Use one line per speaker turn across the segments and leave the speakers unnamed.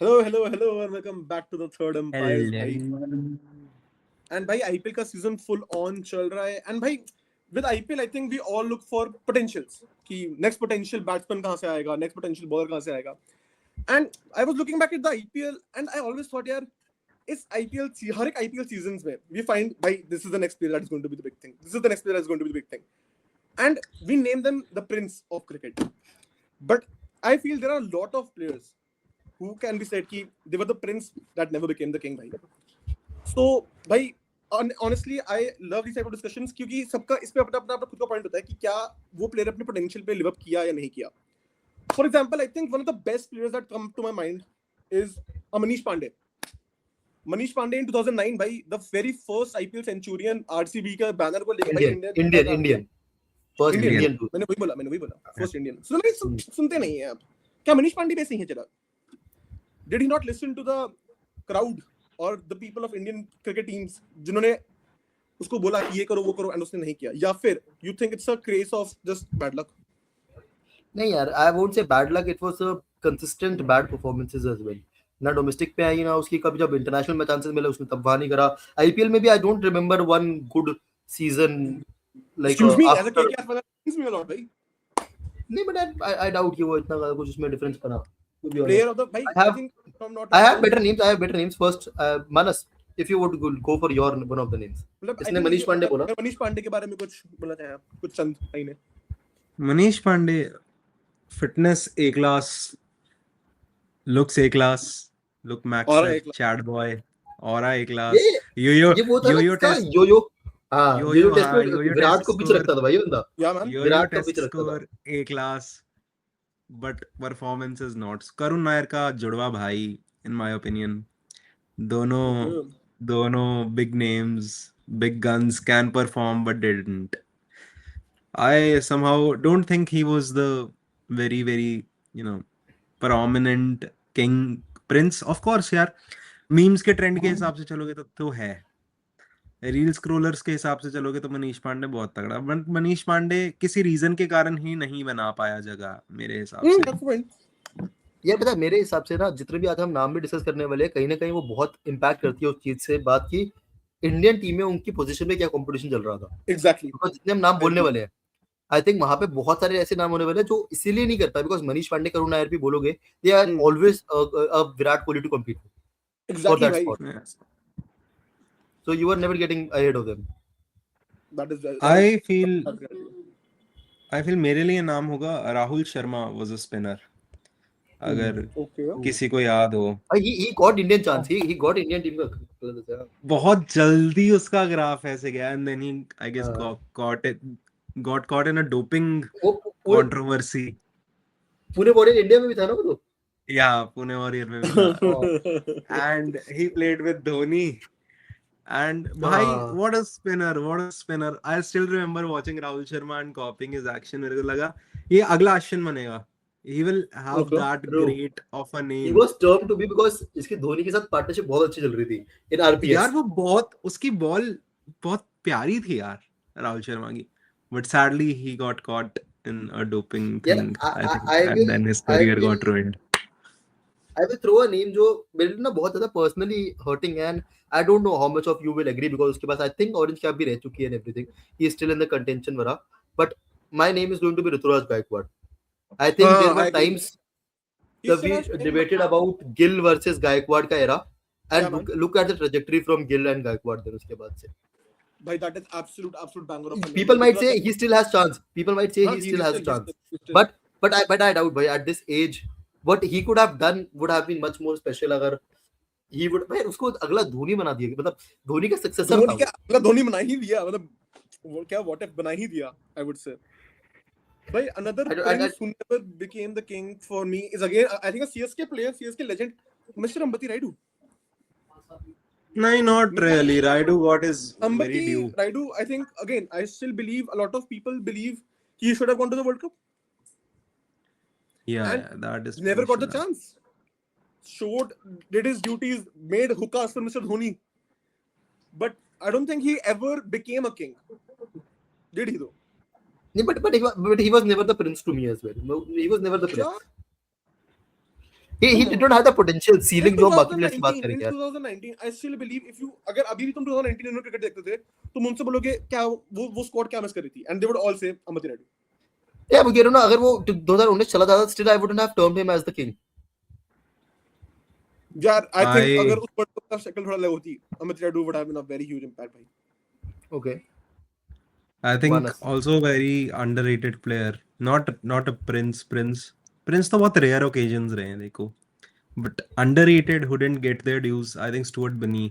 Hello, and welcome back to the Third Empires, भाई.
Hello.
And भाई IPL का season full on चल रहा है. And भाई with IPL, I think we all look for potentials. कि next potential batsman कहाँ से आएगा, next potential bowler कहाँ से आएगा. And I was looking back at the IPL, and I always thought, यार, इस हर एक IPL seasons में we find भाई this is the next player that is going to be the big thing. This is the next player that is going to be the big thing. And we name them the prince of cricket. But I feel there are a lot of players who can be said कि they were the prince that never became the king, भाई. So भाई honestly I love these type of discussions क्योंकि सबका इस पे अपना अपना खुद का पॉइंट होता है कि क्या वो प्लेयर अपने पोटेंशियल पे लिव अप किया या नहीं किया. For example, I think one of the best players that come to my mind is Manish Pandey. Manish Pandey in 2009 भाई, the very first IPL Centurion RCB का बैनर को लेके भाई
Indian first Indian
मैंने वही बोला first Indian. सुनते नहीं है आप. क्या मनीष पांडे पे ऐसे ही चला? Did he not listen to the crowd or the people of Indian cricket teams जिन्होंने उसको बोला कि ये करो वो करो and उसने नहीं किया? या फिर you think it's a case of just bad luck?
नहीं यार, I won't say bad luck. It was a consistent bad performances as well. ना डोमेस्टिक पे आई ना उसकी, कभी जब इंटरनेशनल में चांसेस मिले उसने तब वहां नहीं करा. आईपीएल में भी I don't remember one good season like
Excuse me, as a KKR fan, excuse me a lot, भाई.
नहीं, but I doubt कि वो इतना कुछ उसमें डिफरेंस बना.
Player of the भाई, I think from not
I have better names. First, Manas, if you would go for your one of the names. इसने मनीष पांडे बोला.
मनीष पांडे के बारे में कुछ बोलना चाहे आप? कुछ चंद भाई ने.
Manish Pandey fitness A class, looks A class, look max, chat boy, aura A class, yo test, yo test में
विराट को पीछे रखता था भाई बंदा.
विराट को पीछे रखता था. A class, but performance is not. Karun Nair का जुड़वा भाई, in my opinion, दोनों big names, big guns can perform but didn't. I somehow don't think he was the very prominent king prince. Of course यार, memes के trend के हिसाब से चलोगे तो है. रील स्क्रॉलर्स के हिसाब से चलोगे तो मनीष पांडे बहुत तगड़ा. बट मनीष पांडे किसी रीजन के कारण ही नहीं बना पाया जगह मेरे हिसाब से.
ये पता है, मेरे हिसाब से ना जितने भी आज हम नाम भी डिस्कस करने वाले हैं, कहीं ना कहीं वो बहुत इम्पैक्ट करती है उस चीज से बात की इंडियन टीम में उनकी पोजीशन में क्या कंपटीशन चल रहा था.
एग्जैक्टली.
जितने हम नाम बोलने वाले हैं, आई थिंक वहां पे बहुत सारे ऐसे नाम होने वाले हैं जो इसीलिए नहीं कर पाए बिकॉज मनीष पांडे, करुण नायर भी बोलोगे, they are always a Virat Kohli to compete.
Exactly.
So you were never getting ahead of them.
That is
I feel मेरे लिए नाम होगा Rahul Sharma was a spinner. अगर किसी को याद हो,
he got Indian chance. He got Indian team का
बहुत जल्दी उसका ग्राफ ऐसे गया and then he I guess got caught in a doping controversy.
Pune warrior India में भी था ना वो तो.
Yeah, पुणे वॉरियर में भी था. And he played with Dhoni. And bhai, what a spinner. I still remember watching Rahul Sharma and copying his action. मेरे को लगा ये अगला अश्विन बनेगा. He will have that great of a name.
He was termed to be because इसकी धोनी के साथ partnership बहुत अच्छी चल रही थी in RPS.
यार वो उसकी बॉल बहुत प्यारी थी यार राहुल शर्मा की. But sadly he got caught in a doping thing. I think, and then his career got ruined.
I will throw a name जो मेरे लिए ना बहुत ज़्यादा personally hurting है and I don't know how much of you will agree because उसके पास I think orange cap भी रह चुकी है and everything. He is still in the contention वरा. But my name is going to be Ruturaj Gaikwad. I think there were times that we debated about Gill versus Gaikwad का era and look at the trajectory from Gill and Gaikwad then उसके बाद से.
Bhai, that is absolute banger of.
People might say he still has chance. But I doubt bhai at this age what he could have done would have been much more special अगर he would भाई उसको अगला धोनी बना दिया. मतलब धोनी का successor था.
अगला धोनी बना ही दिया. मतलब वो क्या what if बना ही दिया. I would say. Bhai, another prince who never became the king for me is again I think a CSK player, CSK legend, Mr. Ambati Rayudu.
No, not really. Rayudu got his very due.
Rayudu, I think again I still believe a lot of people believe he should have gone to the World Cup.
Yeah, that is
never got the chance. Did his duties, made hookahs for Mr. Dhoni. But I don't think he ever became a king. Did he though?
But he was never the prince to me as well. No, he was never the prince. he did not have the potential ceiling
In
जो हम बाकी players की बात
2019,
करेंगे
in
यार.
2019, I still believe if you अगर अभी भी तुम 2019 इंडियन क्रिकेट देखते थे, तुम उनसे बोलोगे क्या वो स्क्वाड क्या मिस कर रही थी, and they would all say Amit Reddy.
Yeah, मैं कह रहा हूँ ना अगर वो 2019 चला जाता still I wouldn't have termed him as the king.
यार I think
I-
अगर उस वर्ल्ड कप का शक्ल थोड़ा अलग होती, Amit Reddy would have been a very huge impact भाई.
Okay.
I think
Manas.
also a very underrated player. Not a Prince. Prince तो बहुत rare occasions रहे हैं देखो. But underrated who didn't get their dues. I think Stuart Binney,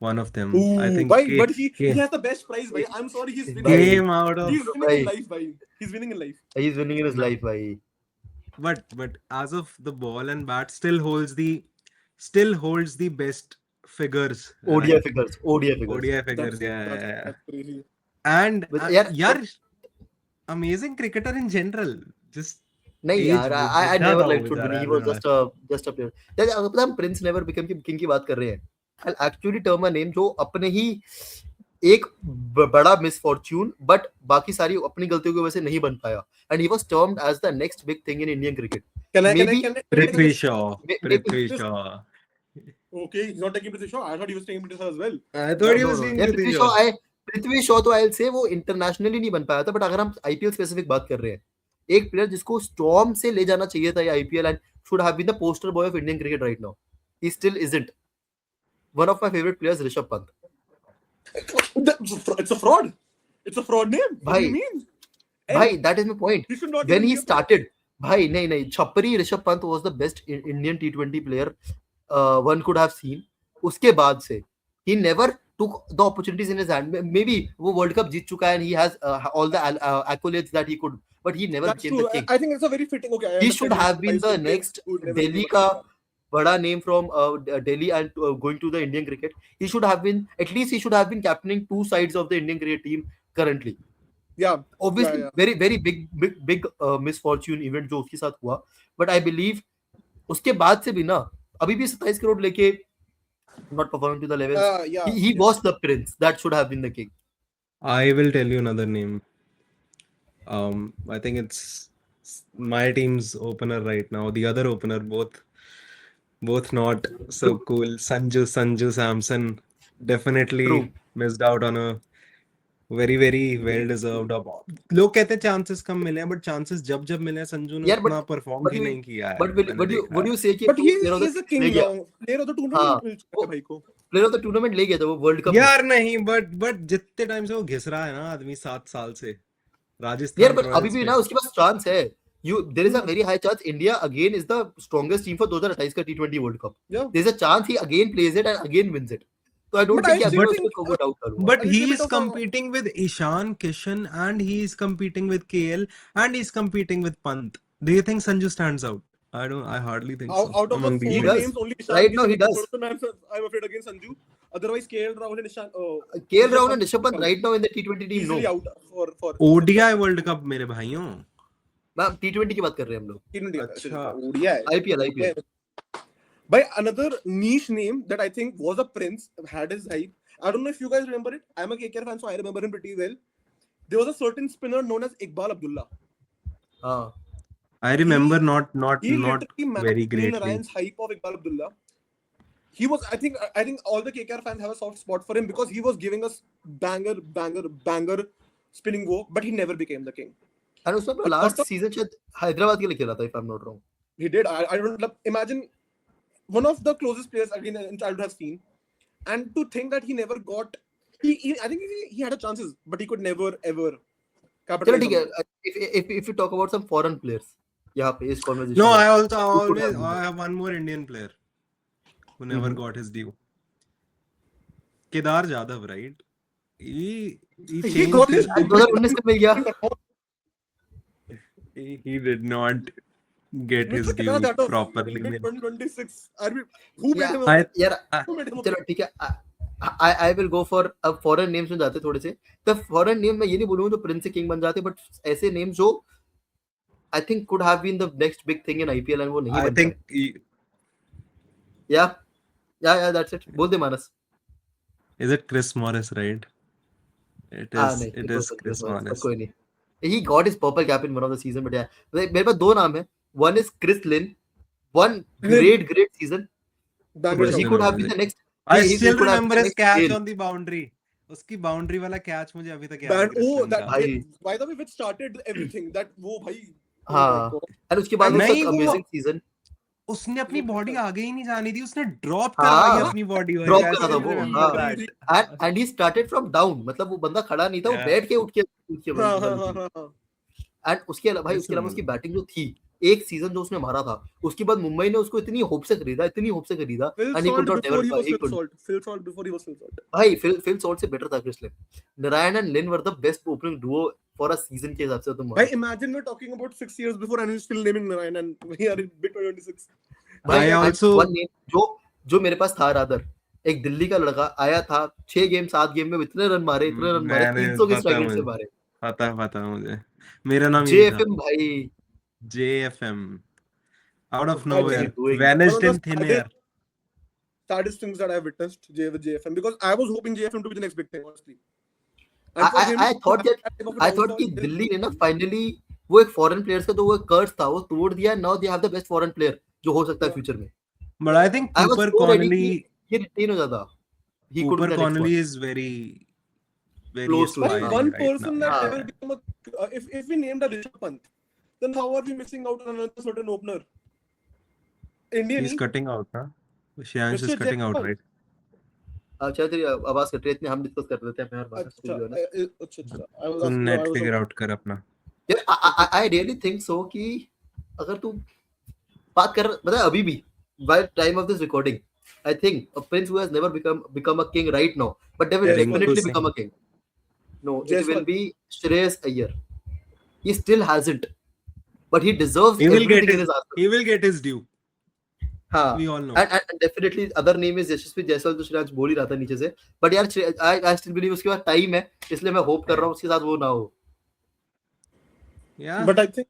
one of them. I
Ooh,
think
भाई, but he
K-
has the best prize भाई. I'm sorry, he's winning.
भाई,
came out of.
He's winning
भाई.
in life भाई. He's winning in life.
He's winning in his life भाई.
But as of the ball and bat, still holds the best figures.
ODI
right?
figures. ODI figures.
ODI figures.
That's,
Yeah.
that's crazy.
And
But यार
यार amazing cricketer in general. Just
नहीं
age
यार I
बुढ़ा
never
था
liked
वो
Stuart
बेचारा
Binney. He was
यार.
just a player. यार अगर पता हम प्रिंस नेवर बिकम किंग की बात कर रहे हैं. I'll actually term a name जो अपने ही एक बड़ा मिसफॉर्च्यून बट बाकी सारी अपनी गलतियों की वजह से नहीं बन पाया and he was termed as the next big thing in Indian cricket. Maybe-
Prithvi Shaw.
Maybe-
Prithvi Shaw.
Okay, he's not taking British Shaw. I thought he was taking British Shaw as well.
I thought he
No,
was
no.
doing
यार
Prithvi
पृथ्वी
Shaw.
Shaw Prithvi Shaw तो I'll say वो internationally नहीं बन पाया था but अगर हम IPL specific बात कर रहे हैं एक प्लेयर जिसको स्टॉर्म से ले जाना चाहिए था ये IPL and should have been the poster boy of Indian cricket right now he still isn't one of my favourite players Rishabh Pant
It's a fraud. It's a fraud name. What do you
भाई
mean?
भाई that is my point
He should not
when
even
he
be a-
started भाई नहीं छपरी Rishabh Pant was the best Indian T20 player one could have seen उसके बाद से he never took the opportunities in his hand maybe वो world cup जीत चुका है and he has all the accolades that he could but he never
That's
became
true.
the king
I think it's a very fitting. Okay, I
he
understand
should
his
have been
price
the
to play,
next
who never
Delhi
came
का
up.
बड़ा name from Delhi and going to the Indian cricket he should have been at least he should have been captaining two sides of the Indian cricket team currently
Yeah.
obviously
Yeah.
very big misfortune event जो उसके साथ हुआ but I believe उसके बाद से भी ना अभी भी 27 करोड़ लेके not performing to the levels
Yeah.
he was the prince that should have been the king
I will tell you another name. I think it's my team's opener right now. The other opener, both not so cool. Sanju Samson definitely
True.
missed out on a very well deserved. लोग कहते हैं chances कम मिले हैं, but chances जब मिले हैं संजू ने
यार,
उतना perform
but
ही
we-
नहीं किया है.
but will
मैंने देखा
would
है.
you say कि
But he
player of the-
is a king
ले गया
now. Player of the tournament
हाँ,
मिल चुका है भाई को.
player of the tournament ले गया था वो वर्ल्ड कप
यार नहीं, but जितने टाइम से वो घिस रहा है ना आदमी 7 साल से राजस्थान
यार but
रॉयल्स
अभी भी
में.
ना उसके पास चांस है there is a very high chance India again is the strongest team for 2028 का T20 World Cup
Yeah.
there's a chance he again plays it and again wins it so I don't
But
think
I
अभी
still
मैं
think-
उसको doubt करूंगा
But
A
he
little
is
bit of a-
competing with Ishan Kishan and he is competing with KL and he's competing with Pant. Do you think Sanju stands out? I hardly think so.
Out of the
among these
four
He does.
guys.
names, only Ishan
Right now,
Kishan
he
is the
does.
person I'm afraid against Sanju. Otherwise, KL Rahul and Ishan.
KL Rahul and Rishabh Pant right now in the T20 team
Easily
no
out for
ODI World Cup मेरे भाइयों.
Ma'am T20 की बात कर रहे हैं हम लोग
T20.
अच्छा.
ODI.
IPL
By another niche name that I think was a prince, had his hype. I don't know if you guys remember it. I'm a KKR fan, so I remember him pretty well. There was a certain spinner known as Iqbal Abdullah.
हाँ
I remember not
He
not
literally
very
matched Neil
greatly.
Ryan's hype of Iqbal Abdullah. He was, I think all the KKR fans have a soft spot for him because he was giving us banger spinning work, but he never became the king.
and उसमें
But
last
also-
season शायद हैदराबाद के लिए खेला था if I'm not wrong
He did. I don't imagine one of the closest players again in childhood have seen, and to think that he never got. I think he had a chances, but he could never ever
चलो
capitalize.
ठीक
on
है
them.
if you talk about some foreign players यहाँ पे इस conversation
No,
में
I also
Who could
always
have
I have one more Indian player who never
Mhm.
got his due. Kedar Jadhav, right? He
He
changed
got
his,
his
2019 में मिल गया
he did not get his
Mr.
due
Kedar Jadhav,
properly.
2026. Who made
Yeah,
him?
I-
यार
Who made him?
चलो ठीक है I will go for अब foreign names में जाते थोड़े से तो foreign name मैं ये नहीं बोलूँगा जो प्रिंस से किंग बन जाते but ऐसे names जो I think could have been the next big thing in IPL and वो नहीं
I
बन
think
पाए yeah that's it बोल दे मानस
is it Chris Morris, right? It is.
नहीं
It is Chris Morris.
कोई नहीं he got his purple cap in one of the season but yeah मेरे पास दो नाम है one is Chris Lynn one great season.
Banger
He
shot.
could have been the next.
I
he
still
could have
remember
been the
his
next
catch
Bale.
on the boundary. उसकी boundary वाला catch मुझे अभी तक याद है
Band, oh,
Kristen
that
का
भाई।
by the way, which started everything. That वो भाई. Oh my
हाँ,
God.
and उसके बाद
नहीं,
उसका
वो-
amazing season.
उसने अपनी बॉडी आगे ही नहीं जानी थी, उसने ड्रॉप
हाँ,
करवाई अपनी बॉडी
drop करा था वो, हाँ।
हाँ।
And he started from down. मतलब वो बंदा खड़ा नहीं था, वो
Yeah.
बैठ के उठ के
हाँ,
बंदा
हाँ,
थी।
हाँ, हाँ.
एंड उसके अलावा भाई
Yes,
उसके अलावा
man.
उसकी बैटिंग जो थी, एक सीजन जो उसने मारा था, उसके बाद मुंबई ने उसको इतनी होप से खरीदा
Phil
and he could
Salt
not
before
ever
he was
he
Phil
could
Salt. Phil Salt before he was Phil Salt.
भाई फिल सॉल्ट से बेटर था Chris Lynn. Narine and Lynn were the best opening duo for a season के हिसाब से तुम
Bhai, imagine we're talking about 6 years before and we're still naming Narayan and we are in bit 26.
भाई
I
and
also-
one name जो मेरे पास था rather, एक दिल्ली का लड़का आया था, 6 गेम 7 गेम में इतने रन मारे
मैंने
300 के
पता
स्ट्राइक रेट से
मुझे।
मारे.
पता मुझे, मेरा नाम यही था,
जेएफएम भाई,
JFM, out of
What
nowhere,
are you doing?
vanished
One
in
of the
thin air.
saddest things that I've witnessed with JFM because I was hoping JFM to be the next big thing, honestly. And for him
I
to
thought
have that type of a
I thought
downfall,
कि
then-
Delhi ने ना finally वो एक foreign players का तो वो कर्स था, वो तोड़ दिया. Now they have the best foreign player जो हो सकता है फ्यूचर में.
But I think
I was
Cooper
so ready
Connolly,
ये रिटेन हो जाता. He could be
Cooper
the next
Connolly
one.
is very
Close to it.
aspiring
one
right
person
now.
that
Yeah.
never became a if we named a Rishabh Pant, then how are we missing out on another certain opener? Indian
He's cutting out, huh? Shyansh is
Mr.
cutting out,
Jaipal.
right?
अच्छा तेरी आवाज cut रही है, इतने हम discuss कर रहे थे मैं और बात
अच्छा
कर रहे हैं.
अच्छा I was
तो
asking,
net
I was
figure out कर अपना.
यार I really think so कि अगर तू बात कर मतलब अभी भी by time of this recording, I think a prince who has never become a king right now, but they will
Yes,
definitely
Singh.
become a king. No, it
Jaiswal.
will be Shreyas Iyer. He still hasn't, but he deserves
He will
everything
get
in
his,
his arsenal.
he will get his due.
हाँ.
We all know.
And definitely other name is यशस्वी जायसवाल, तो श्रेयांश बोल ही रहा था नीचे से, but यार I still believe उसके बाद टाइम है, इसलिए मैं होप कर रहा हूँ उसके साथ वो ना हो.
Yeah.
but I think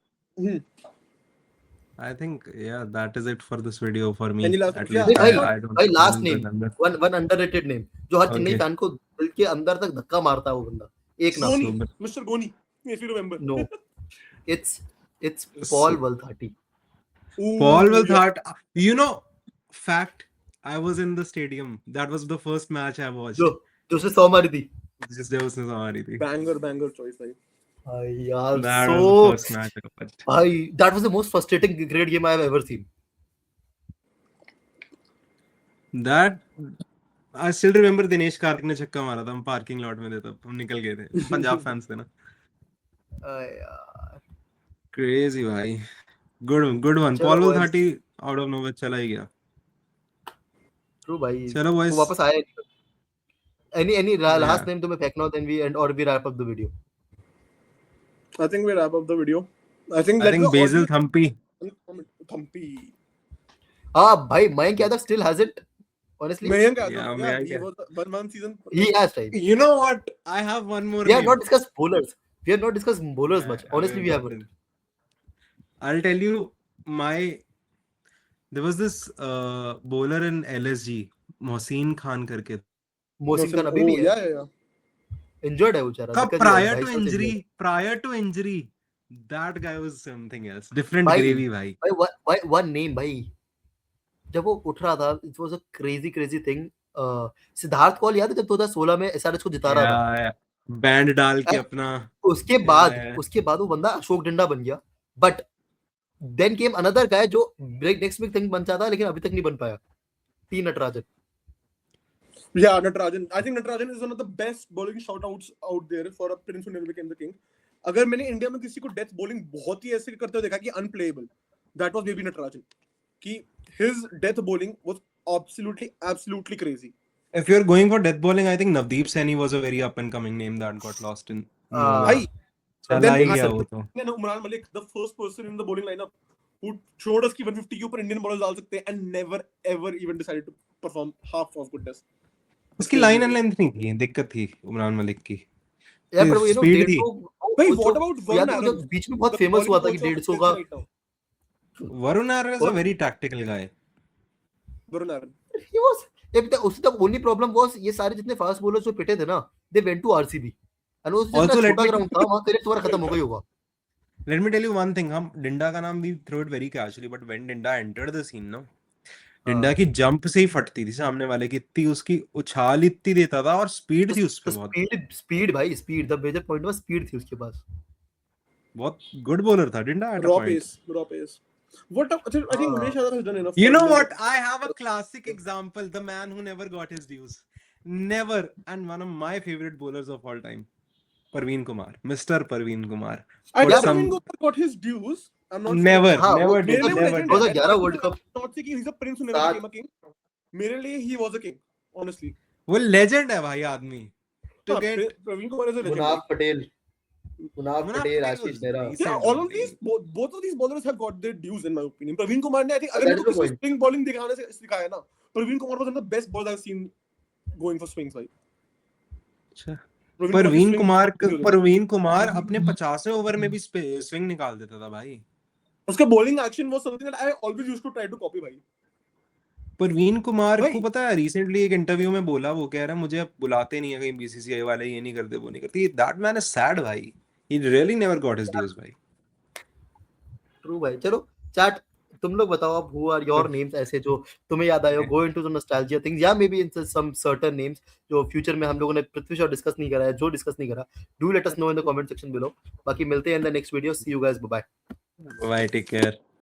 I think that is it for this video for me.
Any last-
At
yeah,
least
भाई
I don't
भाई last
don't
name
remember.
one underrated name जो हर चेन्नई
Okay.
फैन को दिल के अंदर तक धक्का मारता है वो बंदा. एक नाम.
Goni, Mr. Goni, if you remember.
No, it's Paul Valthati.
Ooh,
Paul will
yeah.
thought, you know, fact, I was in the stadium. That was the first match I watched.
जो उसने 100 मारी थी.
Just there was no हमारी थी.
banger choice भाई.
भाई यार
That was the first match I watched.
भाई that was the most frustrating great game I have ever seen.
That I still remember Dinesh Karthik ने छक्का मारा था, हम पार्किंग लॉट में थे तब, हम निकल गए थे, पंजाब फैंस थे ना.
यार
Crazy भाई. Good one.
चलो
Paul
boys.
Valthati out of nowhere चला ही गया.
true भाई.
चलो boys.
वो वापस आया नहीं. Any last
Yeah.
name तुम्हें फेंकना हो then we end or we wrap up the video.
I think we wrap up the video. I think
I think Basil Thampi.
Thampi.
हाँ भाई Mayank Yadav still hasn't honestly.
Mayank
Yeah,
Yadav,
Mayank
he was one season.
He has time.
You know what? I have one more
We have
name.
not discussed bowlers. We have not discussed bowlers much. Honestly, we haven't.
I'll tell you there was this bowler in LSG, Mohsin Khan करके.
मोहसिन खान अभी
Oh,
भी है.
yeah.
Injured है वो बेचारा.
Kab
because he
prior
was
to
22
injury,
injured.
that guy was something else. Different
भाई,
gravy भाई.
भाई one name भाई. जब वो उठ रहा था, it was a crazy thing. Siddharth Kaul याद है जब 2016 में SRH को जिता रहा था.
Yeah. बैंड डाल के अपना.
उसके बाद वो बंदा अशोक डंडा बन गया. But then came another guy जो next big thing बन चाहता लेकिन अभी तक नहीं बन पाया. T Natarajan.
Yeah, Natarajan. I think Natarajan is one of the best bowling shoutouts out there for a prince who never became the king. अगर मैंने इंडिया में किसी को डेथ बॉलिंग बहुत ही ऐसे करते हुए देखा कि unplayable, that was maybe Natarajan. कि his death bowling was absolutely crazy.
If you're going for death bowling, I think Navdeep Saini was a very up and coming name that got lost in.
भाई,
चला ही गया वो तो.
then Umran Malik, the first person in the bowling lineup who showed us कि 150 के ऊपर Indian bowlers डाल सकते हैं and never ever even decided to perform half of goodness.
उसकी लाइन एंड लेंथ नहीं थी, दिक्कत थी उमरान मलिक की.
यार पर वो
Speed थी.
भाई, what about
याद
Varun
है जो
Aaron?
बीच में बहुत
The
फेमस हुआ था
bowling
कि
coach of
150 का.
right now.
Varun Aaron is a very tactical guy.
Varun Aaron.
He was उसकी the only problem was ये सारे जितने फास्ट बॉलर्स जो पिटे थे ना, they went to RCB. And वो
Also, let
छोटा
me-
ग्राउंड था, वहां करियर तुम्हारा खत्म हो गई होगा.
Let me tell you one thing. हम डिंडा का नाम we throw it very casually, but when Dinda entered the scene, no, Dinda की जंप से ही फटती थी सामने वाले की, इतनी उसकी उछाल इतनी देता था और स्पीड थी उस पे बहुत
स्पीड भाई, speed, the major point was speed थी उसके पास।
बहुत गुड बॉलर था Dinda at a
Raw
point.
pace, raw pace. What I think Umesh Yadav has done enough.
You
for
know
India.
what? I have a classic example. The man who never got his dues. Never. And one of my favorite bowlers of all time. Parveen Kumar. Mr. Parveen Kumar.
I
Put
think
some-
Parveen Kumar got his dues. I'm not
Never.
हाँ,
Never
वो-
did.
मेरे लिए वो
Never
legend
did.
was
है.
a 11 World Cup.
Not say कि he's a prince who never
सात-
became a king. मेरे लिए he was a king. Honestly.
वो legend है भाई आदमी. To
हाँ,
get
Parveen Kumar is a legend.
Munaf Patel,
Munaf
Patel,
Patel
Ashish
was
Nehra.
decent
Yeah, all of
only.
these, both of these bowlers have got their dues in my opinion. Parveen Kumar ने I think अगर
That
मेरे
is
को
the
किसी
point.
swing bowling दिखाने से सिखाया ना, Parveen Kumar was one of the best bowlers I've seen going for swings भाई.
अच्छा.
Kumar
परवीन
की
कुमार
swing-
परवीन कुमार अपने 50वें ओवर में भी स्विंग निकाल देता था भाई.
उसका bowling action was something that I always used to try to copy भाई.
परवीन कुमार
भाई-
को पता है रिसेंटली एक इंटरव्यू में बोला, वो कह रहा है मुझे अब बुलाते नहीं है कहीं, बीसीसीआई वाले ये नहीं करते वो नहीं करते. दैट मैन इज सैड भाई. He really never got his dues भाई.
ट्रू भाई। चलो चैट, तुम लोग बताओ अब हु आर योर नेम्स ऐसे जो तुम्हें याद आए हो, go into the nostalgia things, या maybe in some certain names जो फ्यूचर में हम लोगों ने पृथ्वी शॉ डिस्कस नहीं करा है, जो डिस्कस नहीं करा, do let us know in the comment section below. बाकी मिलते हैं in the next video. See you guys, bye bye.
Bye, take care.